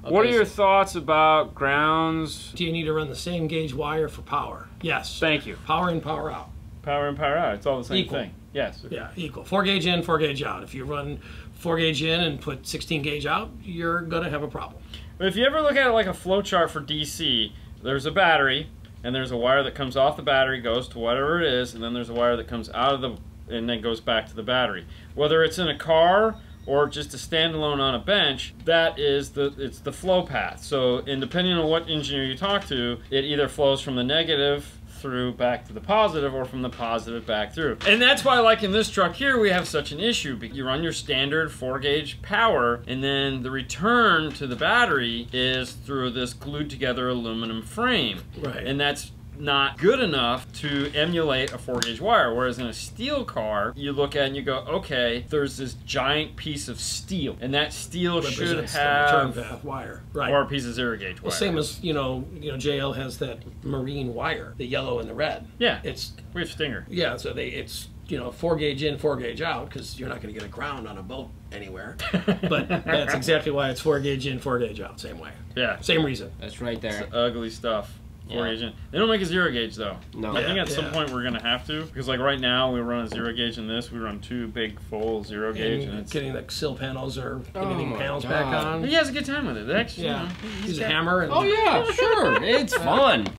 Okay, What are your thoughts about grounds? Do you need to run the same gauge wire for power? Yes. Thank you. Power in, power out. Power in, power out. It's all the same Equal. thing. Yes. Yeah, equal. 4 gauge in, 4 gauge out. If you run 4 gauge in and put 16 gauge out, you're going to have a problem. But if you ever look at it like a flow chart for DC, there's a battery, and there's a wire that comes off the battery, goes to whatever it is, and then there's a wire that comes out of the, and then goes back to the battery. Whether it's in a car or just a standalone on a bench, that is it's the flow path. So, and depending on what engineer you talk to, it either flows from the negative through back to the positive, or from the positive back through. And that's why, like in this truck here, we have such an issue. You run your standard 4 gauge power, and then the return to the battery is through this glued together aluminum frame. Right. And that's not good enough to emulate a 4 gauge wire. Whereas in a steel car, you look at it and you go, okay, there's this giant piece of steel, and that steel should Represents the have return path wire. Right. or a piece of 0 gauge wire. Well, same as, JL has that marine wire, the yellow and the red. Yeah, It's, we have Stinger. yeah, so it's 4 gauge in, 4 gauge out, because you're not going to get a ground on a boat anywhere. But that's exactly why it's 4 gauge in, 4 gauge out, same way. Yeah, Same reason. That's right there. it's ugly stuff. 4 Yeah. gauge in. They don't make a 0 gauge though. No. I think Yeah, at some yeah. point we're gonna have to, because like right now we run a 0 gauge in this. We run 2 big full 0 gauge, and And it's. getting the sill panels or getting my panels God. back But on. he has a good time with it. Actually, Yeah. he's Use a got- hammer. And, Oh yeah, sure. It's fun.